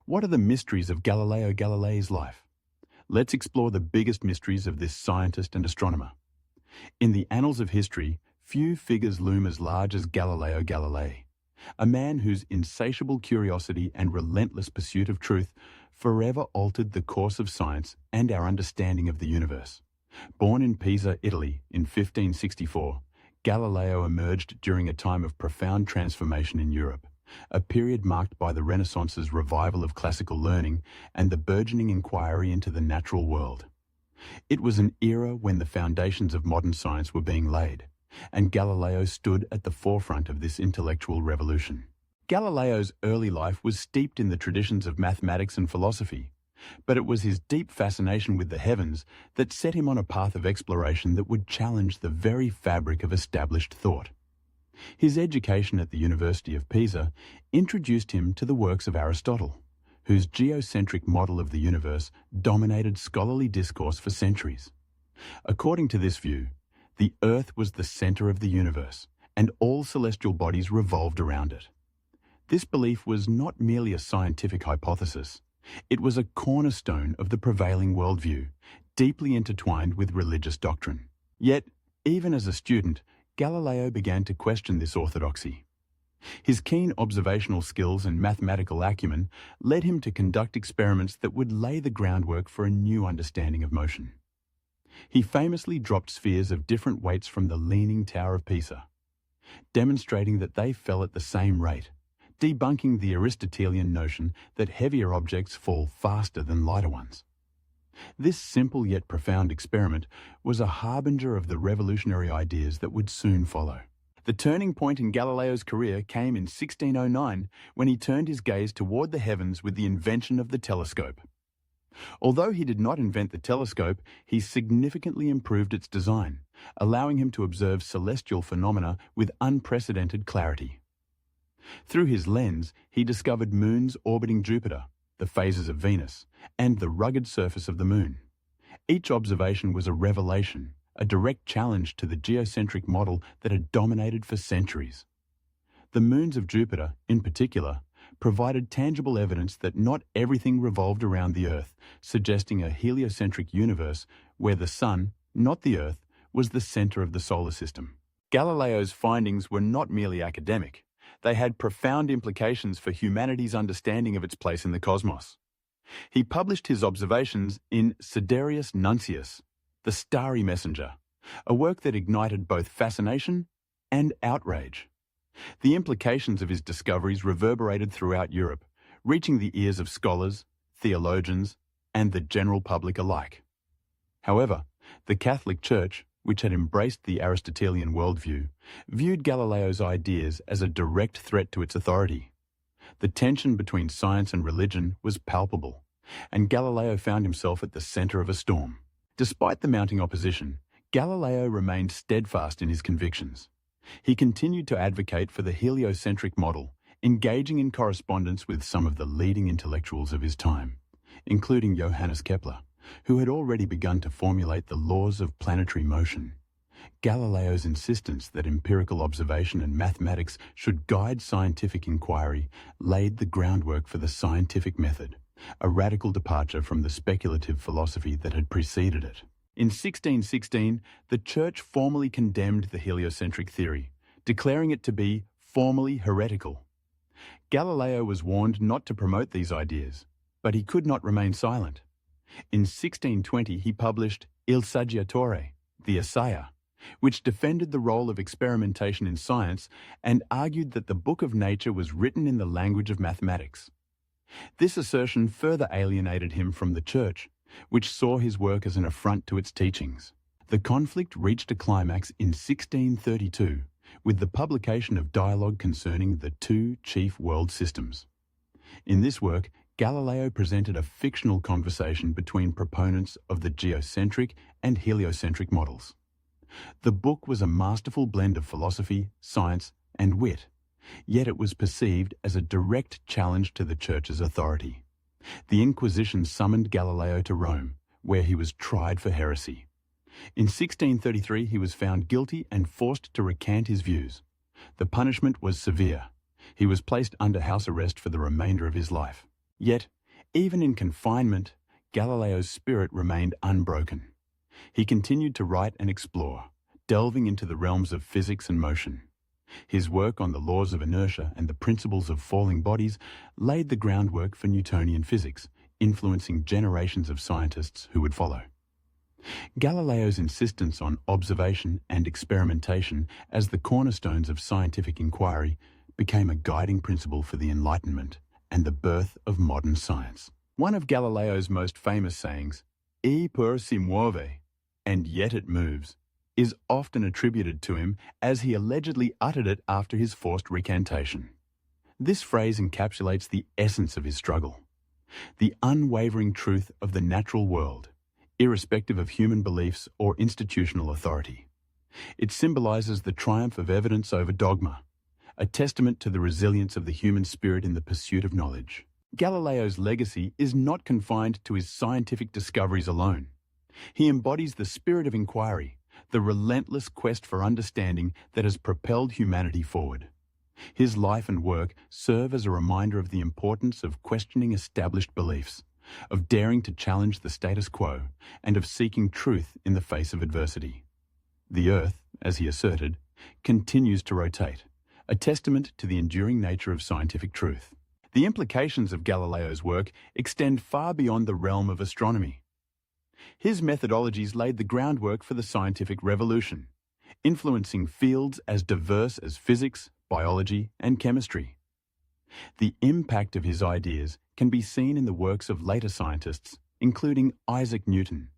What are the mysteries of Galileo Galilei's life? Let's explore the biggest mysteries of this scientist and astronomer. In the annals of history, few figures loom as large as Galileo Galilei, a man whose insatiable curiosity and relentless pursuit of truth forever altered the course of science and our understanding of the universe. Born in Pisa, Italy, in 1564, Galileo emerged during a time of profound transformation in Europe, a period marked by the Renaissance's revival of classical learning and the burgeoning inquiry into the natural world. It was an era when the foundations of modern science were being laid, and Galileo stood at the forefront of this intellectual revolution. Galileo's early life was steeped in the traditions of mathematics and philosophy, but it was his deep fascination with the heavens that set him on a path of exploration that would challenge the very fabric of established thought. His education at the University of Pisa introduced him to the works of Aristotle, whose geocentric model of the universe dominated scholarly discourse for centuries. According to this view, the Earth was the center of the universe, and all celestial bodies revolved around it. This belief was not merely a scientific hypothesis. It was a cornerstone of the prevailing worldview, deeply intertwined with religious doctrine. Yet, even as a student, Galileo began to question this orthodoxy. His keen observational skills and mathematical acumen led him to conduct experiments that would lay the groundwork for a new understanding of motion. He famously dropped spheres of different weights from the Leaning Tower of Pisa, demonstrating that they fell at the same rate, debunking the Aristotelian notion that heavier objects fall faster than lighter ones. This simple yet profound experiment was a harbinger of the revolutionary ideas that would soon follow. The turning point in Galileo's career came in 1609 when he turned his gaze toward the heavens with the invention of the telescope. Although he did not invent the telescope, he significantly improved its design, allowing him to observe celestial phenomena with unprecedented clarity. Through his lens, he discovered moons orbiting Jupiter, the phases of Venus, and the rugged surface of the Moon. Each observation was a revelation, a direct challenge to the geocentric model that had dominated for centuries. The moons of Jupiter, in particular, provided tangible evidence that not everything revolved around the Earth, suggesting a heliocentric universe where the Sun, not the Earth, was the center of the solar system. Galileo's findings were not merely academic. They had profound implications for humanity's understanding of its place in the cosmos. He published his observations in Sidereus Nuncius, the Starry Messenger, a work that ignited both fascination and outrage. The implications of his discoveries reverberated throughout Europe, reaching the ears of scholars, theologians, and the general public alike. However, the Catholic Church, which had embraced the Aristotelian worldview, viewed Galileo's ideas as a direct threat to its authority. The tension between science and religion was palpable, and Galileo found himself at the center of a storm. Despite the mounting opposition, Galileo remained steadfast in his convictions. He continued to advocate for the heliocentric model, engaging in correspondence with some of the leading intellectuals of his time, including Johannes Kepler, who had already begun to formulate the laws of planetary motion. Galileo's insistence that empirical observation and mathematics should guide scientific inquiry laid the groundwork for the scientific method, a radical departure from the speculative philosophy that had preceded it. In 1616, the Church formally condemned the heliocentric theory, declaring it to be formally heretical. Galileo was warned not to promote these ideas, but he could not remain silent. In 1620, he published Il Saggiatore, the Essaya, which defended the role of experimentation in science and argued that the book of nature was written in the language of mathematics. This assertion further alienated him from the Church, which saw his work as an affront to its teachings. The conflict reached a climax in 1632 with the publication of dialogue concerning the two chief world systems. In this work, Galileo presented a fictional conversation between proponents of the geocentric and heliocentric models. The book was a masterful blend of philosophy, science, and wit, yet it was perceived as a direct challenge to the Church's authority. The Inquisition summoned Galileo to Rome, where he was tried for heresy. In 1633, he was found guilty and forced to recant his views. The punishment was severe. He was placed under house arrest for the remainder of his life. Yet, Even in confinement, Galileo's spirit remained unbroken. He continued to write and explore, delving into the realms of physics and motion. His work on the laws of inertia and the principles of falling bodies laid the groundwork for Newtonian physics, influencing generations of scientists who would follow. Galileo's insistence on observation and experimentation as the cornerstones of scientific inquiry became a guiding principle for the Enlightenment and the birth of modern science. One of Galileo's most famous sayings, "Eppur si muove," and yet it moves, is often attributed to him as he allegedly uttered it after his forced recantation. This phrase encapsulates the essence of his struggle, the unwavering truth of the natural world, irrespective of human beliefs or institutional authority. It symbolizes the triumph of evidence over dogma, a testament to the resilience of the human spirit in the pursuit of knowledge. Galileo's legacy is not confined to his scientific discoveries alone. He embodies the spirit of inquiry, the relentless quest for understanding that has propelled humanity forward. His life and work serve as a reminder of the importance of questioning established beliefs, of daring to challenge the status quo, and of seeking truth in the face of adversity. The Earth, as he asserted, continues to rotate, a testament to the enduring nature of scientific truth. The implications of Galileo's work extend far beyond the realm of astronomy. His methodologies laid the groundwork for the scientific revolution, influencing fields as diverse as physics, biology, and chemistry. The impact of his ideas can be seen in the works of later scientists, including Isaac Newton,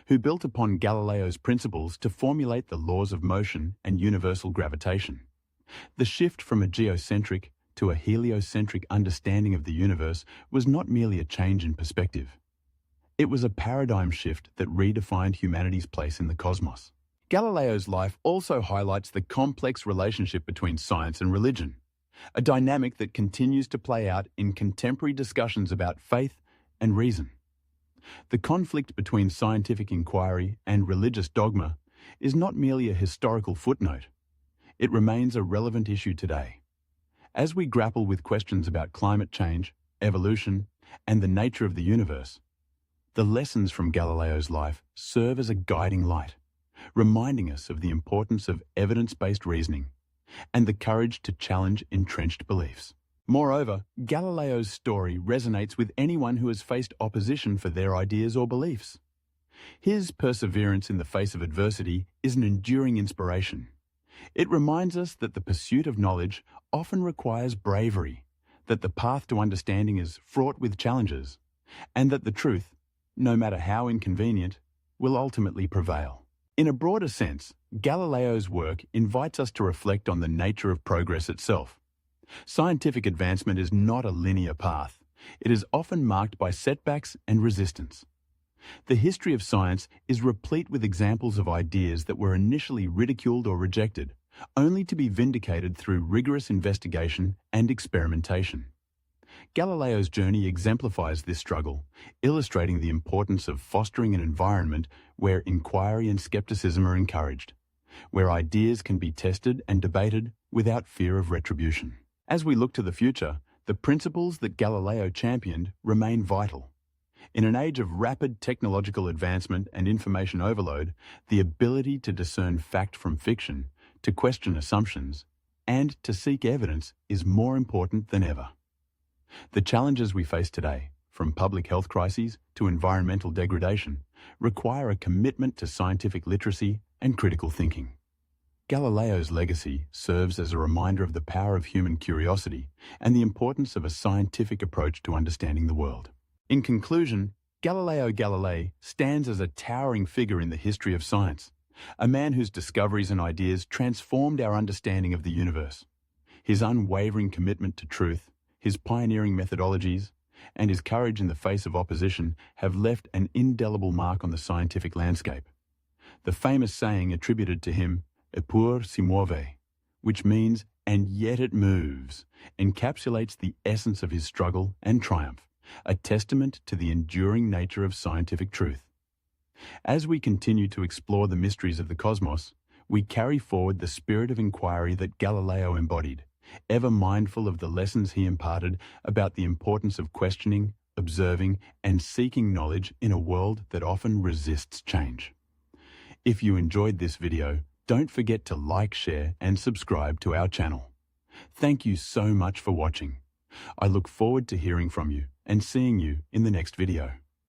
who built upon Galileo's principles to formulate the laws of motion and universal gravitation. The shift from a geocentric to a heliocentric understanding of the universe was not merely a change in perspective. It was a paradigm shift that redefined humanity's place in the cosmos. Galileo's life also highlights the complex relationship between science and religion, a dynamic that continues to play out in contemporary discussions about faith and reason. The conflict between scientific inquiry and religious dogma is not merely a historical footnote. It remains a relevant issue today. As we grapple with questions about climate change, evolution, and the nature of the universe, the lessons from Galileo's life serve as a guiding light, reminding us of the importance of evidence-based reasoning and the courage to challenge entrenched beliefs. Moreover, Galileo's story resonates with anyone who has faced opposition for their ideas or beliefs. His perseverance in the face of adversity is an enduring inspiration. It reminds us that the pursuit of knowledge often requires bravery, that the path to understanding is fraught with challenges, and that the truth, no matter how inconvenient, will ultimately prevail. In a broader sense, Galileo's work invites us to reflect on the nature of progress itself. Scientific advancement is not a linear path. It is often marked by setbacks and resistance. The history of science is replete with examples of ideas that were initially ridiculed or rejected, only to be vindicated through rigorous investigation and experimentation. Galileo's journey exemplifies this struggle, illustrating the importance of fostering an environment where inquiry and skepticism are encouraged, where ideas can be tested and debated without fear of retribution. As we look to the future, the principles that Galileo championed remain vital. In an age of rapid technological advancement and information overload, the ability to discern fact from fiction, to question assumptions, and to seek evidence is more important than ever. The challenges we face today, from public health crises to environmental degradation, require a commitment to scientific literacy and critical thinking. Galileo's legacy serves as a reminder of the power of human curiosity and the importance of a scientific approach to understanding the world. In conclusion, Galileo Galilei stands as a towering figure in the history of science, a man whose discoveries and ideas transformed our understanding of the universe. His unwavering commitment to truth, his pioneering methodologies, and his courage in the face of opposition have left an indelible mark on the scientific landscape. The famous saying attributed to him, "Eppur si muove," which means, "and yet it moves," encapsulates the essence of his struggle and triumph, a testament to the enduring nature of scientific truth. As we continue to explore the mysteries of the cosmos, we carry forward the spirit of inquiry that Galileo embodied, ever mindful of the lessons he imparted about the importance of questioning, observing, and seeking knowledge in a world that often resists change. If you enjoyed this video, don't forget to like, share, and subscribe to our channel. Thank you so much for watching. I look forward to hearing from you and seeing you in the next video.